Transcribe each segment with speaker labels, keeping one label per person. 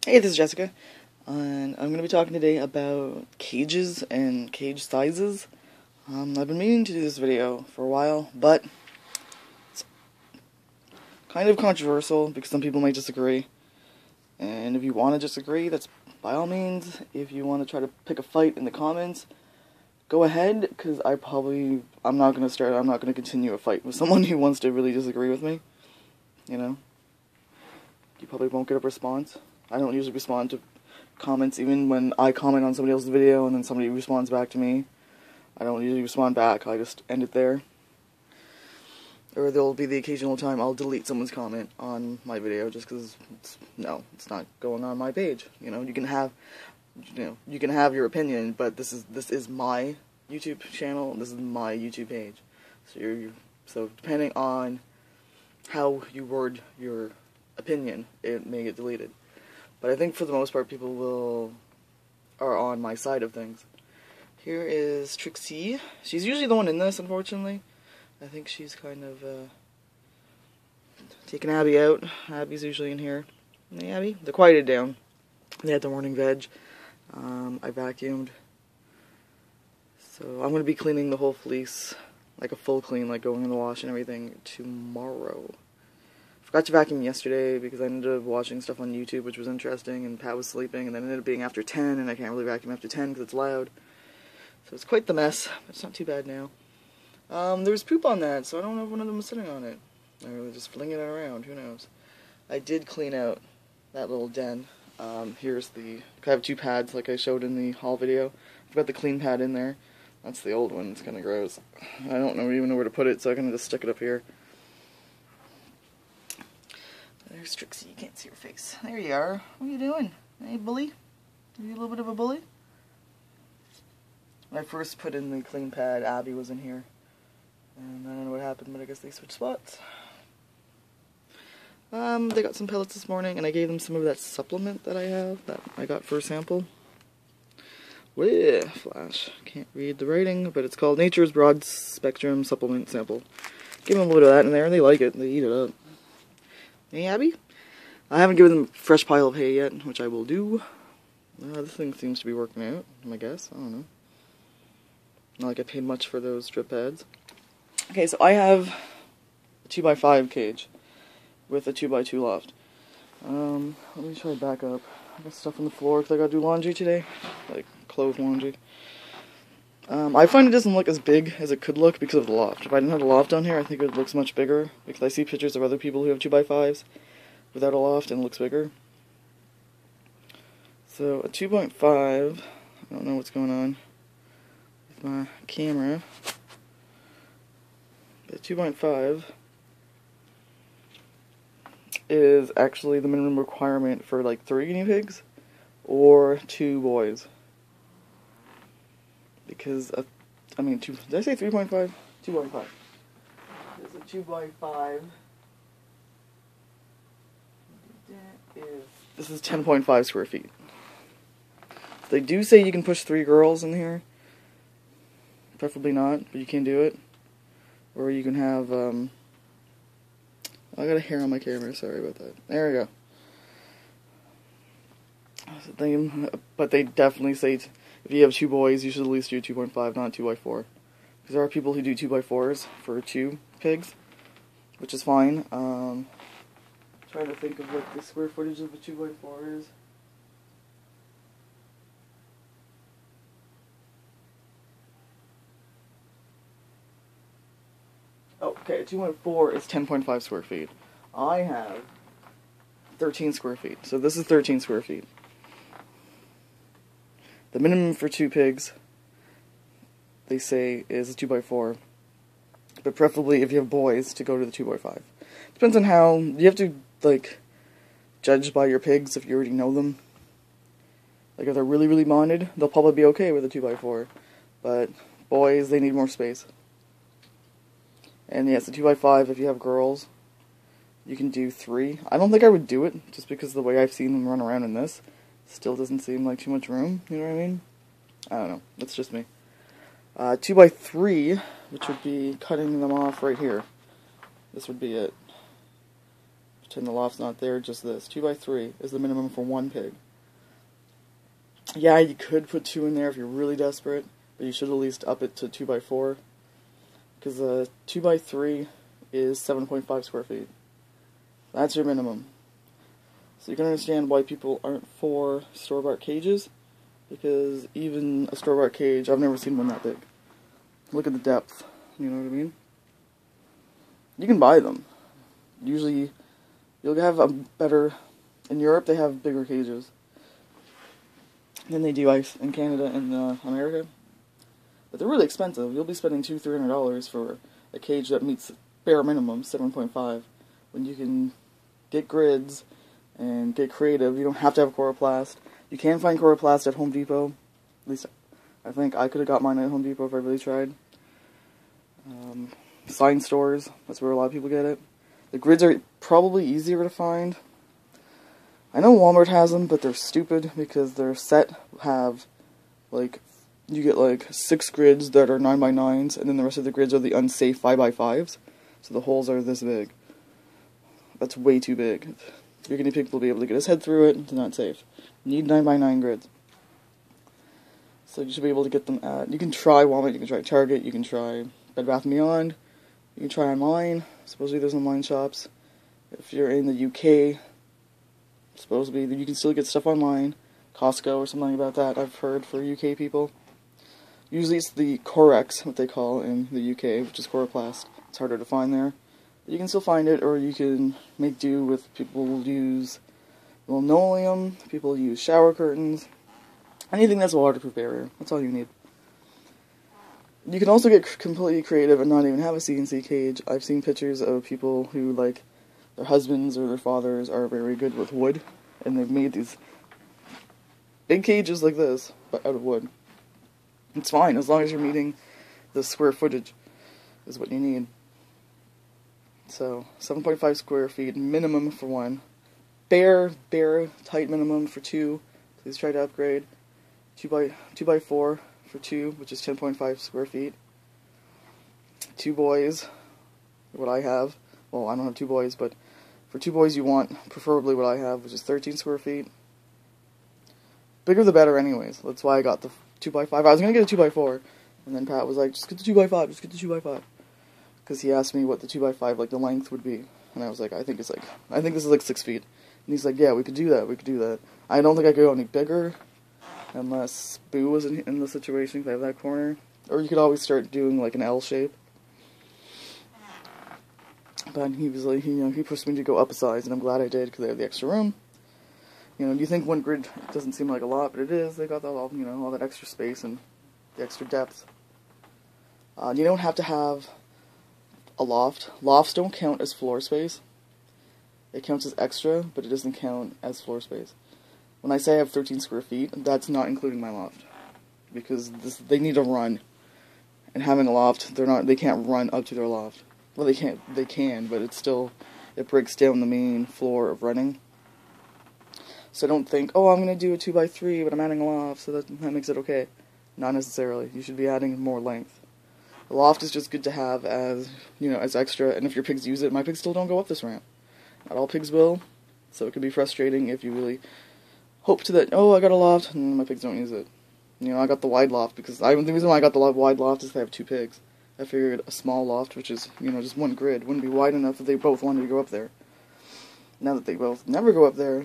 Speaker 1: Hey, this is Jessica, and I'm going to be talking today about cages and cage sizes. I've been meaning to do this video for a while, but it's kind of controversial because some people might disagree. And if you want to disagree, that's by all means. If you want to try to pick a fight in the comments, go ahead, because I'm not going to continue a fight with someone who wants to really disagree with me. You know? You probably won't get a response. I don't usually respond to comments, even when I comment on somebody else's video and then somebody responds back to me. I don't usually respond back, I just end it there. Or there'll be the occasional time I'll delete someone's comment on my video just because it's not going on my page. You know, you can have your opinion, but this is my YouTube channel, this is my YouTube page. So depending on how you word your opinion, it may get deleted. But I think for the most part, people are on my side of things. Here is Trixie. She's usually the one in this, unfortunately. I think she's kind of taking Abby out. Abby's usually in here. Hey, Abby? They're quieted down. They had the morning veg. I vacuumed. So I'm going to be cleaning the whole fleece, like a full clean, like going in the wash and everything, tomorrow. Forgot to vacuum yesterday because I ended up watching stuff on YouTube, which was interesting, and Pat was sleeping, and then it ended up being after 10, and I can't really vacuum after 10 because it's loud. So it's quite the mess, but it's not too bad now. There was poop on that, so I don't know if one of them was sitting on it. Or they were just flinging it around, who knows. I did clean out that little den. I have two pads like I showed in the haul video. I've got the clean pad in there. That's the old one, it's kind of gross. I don't even know where to put it, so I can just stick it up here. There's Trixie, you can't see her face. There you are. What are you doing? Hey, bully? Are you a little bit of a bully? When I first put in the clean pad, Abby was in here. And I don't know what happened, but I guess they switched spots. They got some pellets this morning, and I gave them some of that supplement that I have, that I got for a sample. Flash. Can't read the writing, but it's called Nature's Broad Spectrum Supplement Sample. Give them a little bit of that in there, and they like it. They eat it up. Hey, Abby? I haven't given them a fresh pile of hay yet, which I will do. This thing seems to be working out, I guess. I don't know. Not like I paid much for those drip pads. Okay, so I have a 2x5 cage with a 2x2 loft. Let me try to back up. I got stuff on the floor because I gotta do laundry today, like clothes laundry. I find it doesn't look as big as it could look because of the loft. If I didn't have the loft down here, I think it looks much bigger, because I see pictures of other people who have 2x5s without a loft and it looks bigger. So a 2.5, I don't know what's going on with my camera, but 2.5 is actually the minimum requirement for like 3 guinea pigs or 2 boys. Because, did I say 3.5? 2.5. There's a 2x5. This is 10.5 square feet. They do say you can push 3 girls in here. Preferably not, but you can do it. Or you can have, I got a hair on my camera, sorry about that. There we go. But they definitely say if you have 2 boys, you should at least do 2.5, not 2x4. Because there are people who do 2x4s for 2 pigs, which is fine. Trying to think of what the square footage of a 2x4 is. Okay, a 2.4 is 10.5 square feet. I have 13 square feet, so this is 13 square feet. The minimum for 2 pigs, they say, is a 2x4. But preferably, if you have boys, to go to the 2x5. Depends on how, you have to, like, judge by your pigs if you already know them. Like, if they're really, really bonded, they'll probably be okay with a 2x4. But boys, they need more space. And yes, the 2x5, if you have girls, you can do 3. I don't think I would do it, just because of the way I've seen them run around in this. Still doesn't seem like too much room, you know what I mean? I don't know, that's just me. 2x3, which would be cutting them off right here. This would be it. loft, and the loft's not there, just this. 2x3 is the minimum for one pig. Yeah, you could put 2 in there if you're really desperate, but you should at least up it to 2x4, because 2x3 is 7.5 square feet. That's your minimum. So you can understand why people aren't for store-bought cages, because even a store-bought cage, I've never seen one that big. Look at the depth, you know what I mean? You can buy them. Usually, you'll have a better... In Europe, they have bigger cages than they do in Canada and America. But they're really expensive. You'll be spending $200-300 for a cage that meets bare minimum, 7.5, when you can get grids and get creative. You don't have to have coroplast. You can find coroplast at Home Depot. At least, I think I could have got mine at Home Depot if I really tried. Sign stores, that's where a lot of people get it. The grids are probably easier to find. I know Walmart has them, but they're stupid because their set have, like, you get like 6 grids that are 9x9s, and then the rest of the grids are the unsafe 5x5s. So the holes are this big. That's way too big. Your guinea pig will be able to get his head through it. It's not safe. You need 9x9 grids. So you should be able to get them at... You can try Walmart, you can try Target, you can try Bed Bath & Beyond. You can try online. Supposedly there's online shops. If you're in the UK, supposedly you can still get stuff online. Costco or something about that, I've heard, for UK people. Usually it's the Corex, what they call in the UK, which is coroplast. It's harder to find there. You can still find it, or you can make do with people use linoleum, people use shower curtains, anything that's a waterproof barrier. That's all you need. You can also get completely creative and not even have a CNC cage. I've seen pictures of people who, like, their husbands or their fathers are very good with wood, and they've made these big cages like this, but out of wood. It's fine, as long as you're meeting the square footage is what you need. So, 7.5 square feet minimum for one. Bare, tight minimum for 2. Please try to upgrade. 2x4 for 2, which is 10.5 square feet. 2 boys, what I have. Well, I don't have 2 boys, but for 2 boys you want preferably what I have, which is 13 square feet. Bigger the better anyways. That's why I got the 2x5. I was going to get a 2x4, and then Pat was like, just get the 2x5, just get the 2x5. Because he asked me what the 2x5, like, the length would be. And I was like, I think this is like 6 feet. And he's like, yeah, we could do that, I don't think I could go any bigger, unless Boo was in the situation, because I have that corner. Or you could always start doing, like, an L shape. But he was like, he pushed me to go up a size, and I'm glad I did, because I have the extra room. You know, you think one grid doesn't seem like a lot, but it is. They got that all, all that extra space and the extra depth. You don't have to have a loft. Lofts don't count as floor space. It counts as extra, but it doesn't count as floor space. When I say I have 13 square feet, that's not including my loft, because they need to run. And having a loft, they can't run up to their loft. Well, they can, but it breaks down the main floor of running. So don't think, oh, I'm going to do a 2x3, but I'm adding a loft, so that makes it okay. Not necessarily. You should be adding more length. The loft is just good to have as, as extra, and if your pigs use it, my pigs still don't go up this ramp. Not all pigs will, so it can be frustrating if you really hope to that, oh, I got a loft, and my pigs don't use it. I got the wide loft, because the reason why I got the wide loft is I have 2 pigs. I figured a small loft, which is, just one grid, wouldn't be wide enough if they both wanted to go up there. Now that they both never go up there,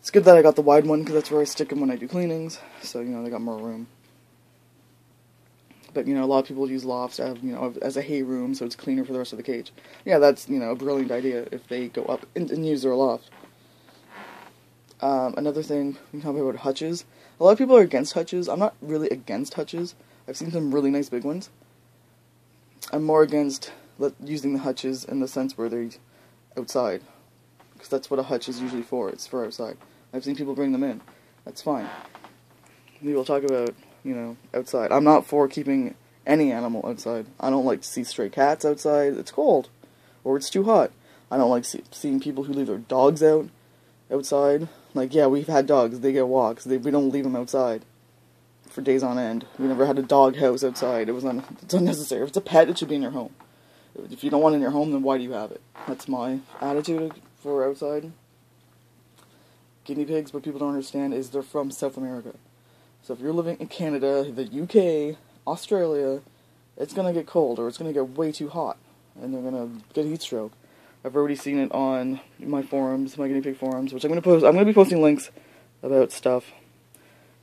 Speaker 1: it's good that I got the wide one, because that's where I stick them when I do cleanings, so, they got more room. But, a lot of people use lofts as a hay room, so it's cleaner for the rest of the cage. Yeah, that's, a brilliant idea if they go up and use their loft. Another thing, we can talk about hutches. A lot of people are against hutches. I'm not really against hutches. I've seen some really nice big ones. I'm more against using the hutches in the sense where they're outside. Because that's what a hutch is usually for. It's for outside. I've seen people bring them in. That's fine. We will talk about, outside. I'm not for keeping any animal outside. I don't like to see stray cats outside. It's cold. Or it's too hot. I don't like seeing people who leave their dogs outside. Like, yeah, we've had dogs. They get walks. We don't leave them outside for days on end. We never had a dog house outside. It's unnecessary. If it's a pet, it should be in your home. If you don't want it in your home, then why do you have it? That's my attitude for outside. Guinea pigs, what people don't understand is they're from South America. So if you're living in Canada, the UK, Australia, it's going to get cold, or it's going to get way too hot, and they're going to get a heat stroke. I've already seen it on my forums, my guinea pig forums, which I'm going to post. I'm going to be posting links about stuff.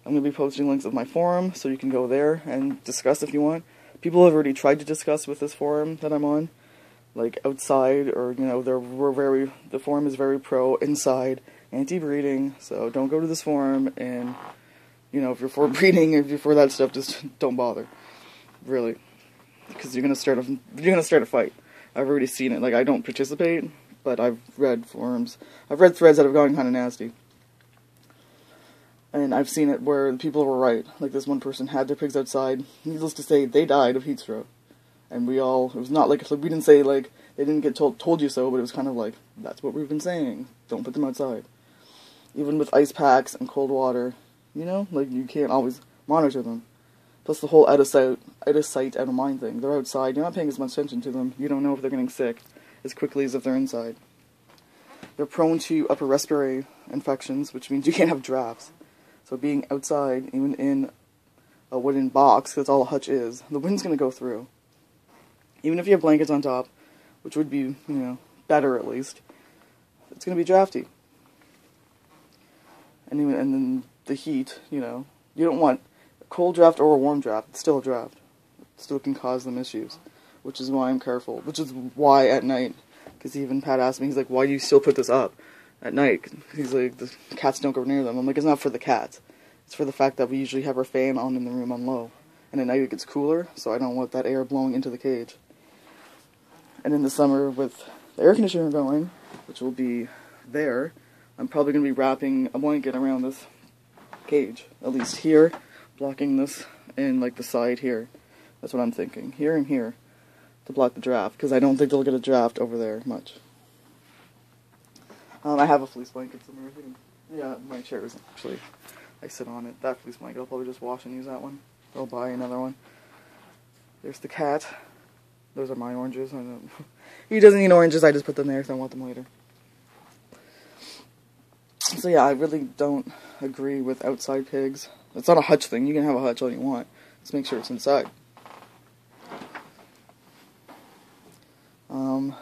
Speaker 1: I'm going to be posting links of my forum, so you can go there and discuss if you want. People have already tried to discuss with this forum that I'm on, like outside, or, you know, the forum is very pro inside, anti-breeding, so don't go to this forum, and, you know, if you're for breeding, if you're for that stuff, just don't bother. Really. Because you're gonna start a fight. I've already seen it. Like, I don't participate, but I've read forums. I've read threads that have gotten kind of nasty. And I've seen it where people were right. Like, this one person had their pigs outside. Needless to say, they died of heat stroke. And it was not like, we didn't say, like, they didn't get told you so, but it was kind of like, that's what we've been saying. Don't put them outside. Even with ice packs and cold water, you know, like, you can't always monitor them. Plus the whole out of sight, out of mind thing. They're outside, you're not paying as much attention to them. You don't know if they're getting sick as quickly as if they're inside. They're prone to upper respiratory infections, which means you can't have drafts. So being outside, even in a wooden box, that's all a hutch is, the wind's going to go through. Even if you have blankets on top, which would be, you know, better at least, it's going to be drafty. And then the heat, you know, you don't want a cold draft or a warm draft. It's still a draft. It still can cause them issues, which is why I'm careful. Which is why at night, because even Pat asked me, he's like, why do you still put this up at night? He's like, the cats don't go near them. I'm like, it's not for the cats. It's for the fact that we usually have our fan on in the room on low. And at night it gets cooler, so I don't want that air blowing into the cage. And in the summer, with the air conditioner going, which will be there, I'm probably going to be wrapping a blanket around this cage, at least here, blocking this, and like the side here. That's what I'm thinking, here and here, to block the draft, because I don't think they'll get a draft over there much. I have a fleece blanket somewhere. Yeah, my chair isn't actually. I sit on it. That fleece blanket, I'll probably just wash and use that one. I'll buy another one. There's the cat. Those are my oranges. I don't. He doesn't eat oranges. I just put them there because I want them later. So yeah, I really don't agree with outside pigs. It's not a hutch thing. You can have a hutch all you want. Just make sure it's inside.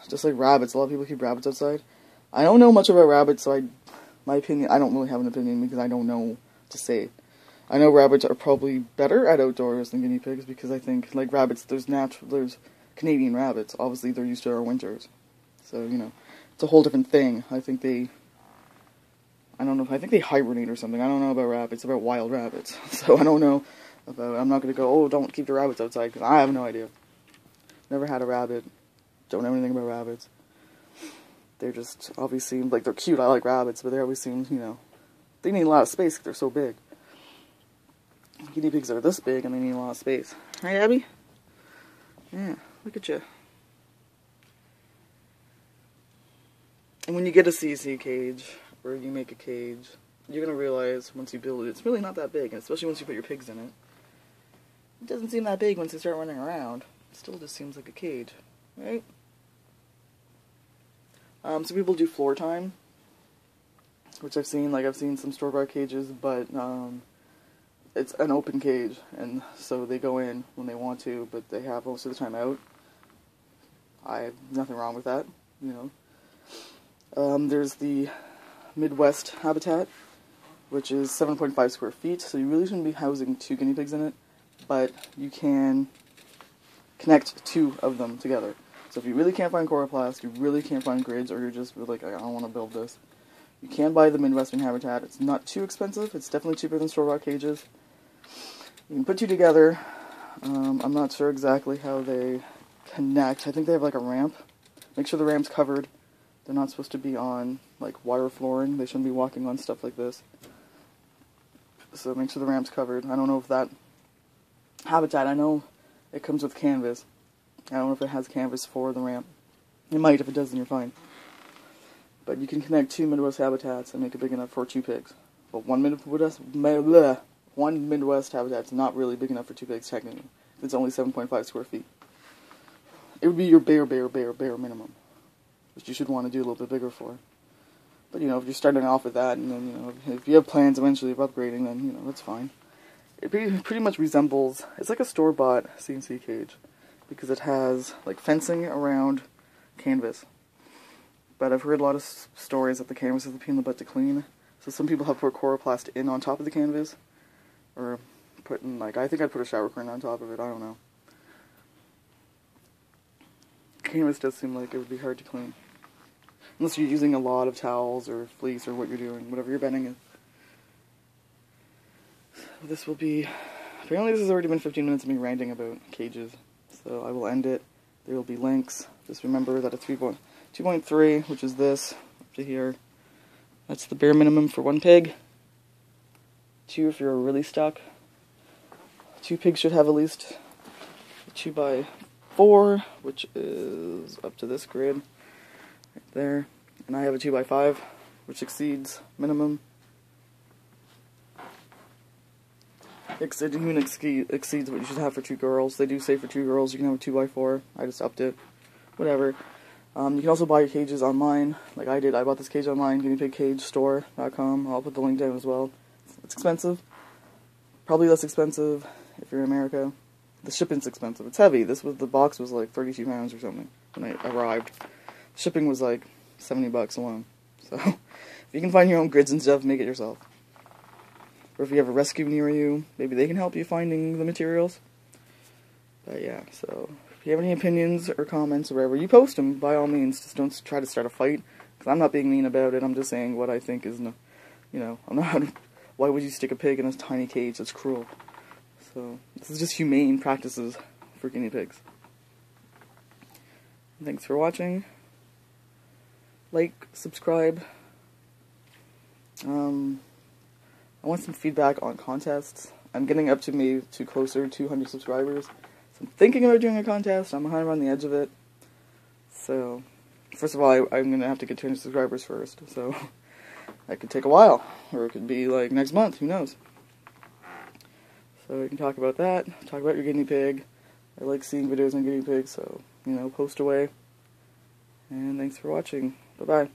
Speaker 1: Just like rabbits. A lot of people keep rabbits outside. I don't know much about rabbits, so my opinion, I don't really have an opinion because I don't know to say. I know rabbits are probably better at outdoors than guinea pigs because I think, like rabbits, there's Canadian rabbits. Obviously, they're used to our winters. So, you know, it's a whole different thing. I think they hibernate or something. I don't know about rabbits, about wild rabbits. So I don't know about, I'm not going to go, oh, don't keep the rabbits outside, because I have no idea. Never had a rabbit. Don't know anything about rabbits. They're just, obviously, like, they're cute. I like rabbits, but they always seem, you know, they need a lot of space because they're so big. Guinea pigs are this big and they need a lot of space. Right, Abby? Yeah, look at you. And when you get a CC cage, or you make a cage, you're going to realize once you build it, it's really not that big, and especially once you put your pigs in it. It doesn't seem that big once they start running around. It still just seems like a cage, right? So people do floor time, which I've seen some store-bought cages, but it's an open cage, and so they go in when they want to, but they have most of the time out. I have nothing wrong with that, you know. There's the Midwest habitat, which is 7.5 square feet, so you really shouldn't be housing 2 guinea pigs in it, but you can connect 2 of them together. So if you really can't find coroplast, you really can't find grids, or you're just like, I don't want to build this, you can buy the Midwestern habitat. It's not too expensive. It's definitely cheaper than store-bought cages. You can put 2 together. I'm not sure exactly how they connect. I think they have like a ramp. Make sure the ramp's covered. They're not supposed to be on like wire flooring. They shouldn't be walking on stuff like this. So make sure the ramp's covered. I don't know if that habitat, I know it comes with canvas. I don't know if it has canvas for the ramp. It might. If it does, then you're fine. But you can connect 2 Midwest habitats and make it big enough for 2 pigs. But one Midwest habitat's not really big enough for 2 pigs, technically. It's only 7.5 square feet. it would be your bare minimum, which you should want to do a little bit bigger for. But, you know, if you're starting off with that, and then, you know, if you have plans eventually of upgrading, then, you know, that's fine. It pretty much resembles, it's like a store-bought CNC cage, because it has, like, fencing around canvas. But I've heard a lot of stories that the canvas is a pain in the butt to clean, so some people have put coroplast in on top of the canvas, or put in, like, I think I'd put a shower curtain on top of it, I don't know. Canvas does seem like it would be hard to clean. Unless you're using a lot of towels or fleece or what you're doing, whatever your bedding is. This will be... Apparently this has already been 15 minutes of me ranting about cages. So I will end it. There will be links. Just remember that a 2.3, which is this, up to here, that's the bare minimum for one pig. 2 if you're really stuck. 2 pigs should have at least a 2x4, which is up to this grid. Right there, and I have a 2x5, which exceeds minimum. It even exceeds what you should have for 2 girls. They do say for 2 girls you can have a 2x4. I just upped it. Whatever. You can also buy your cages online, like I did. I bought this cage online, guineapigcagestore.com. I'll put the link down as well. It's expensive. Probably less expensive if you're in America. The shipping's expensive. It's heavy. The box was like 32 pounds or something when I arrived. Shipping was like $70 alone. So, if you can find your own grids and stuff, make it yourself. Or if you have a rescue near you, maybe they can help you finding the materials. But yeah, so, if you have any opinions or comments or whatever, you post them, by all means. Just don't try to start a fight, because I'm not being mean about it. I'm just saying what I think is, you know, I'm not, why would you stick a pig in a tiny cage? That's cruel. So, this is just humane practices for guinea pigs. Thanks for watching. Like, subscribe. I want some feedback on contests. I'm getting up to closer to 200 subscribers. So I'm thinking about doing a contest. I'm kind of on the edge of it. So, first of all, I'm going to have to get 200 subscribers first. So, that could take a while. Or it could be like next month, who knows. So we can talk about that. Talk about your guinea pig. I like seeing videos on guinea pigs, so, you know, post away. And thanks for watching. Bye-bye.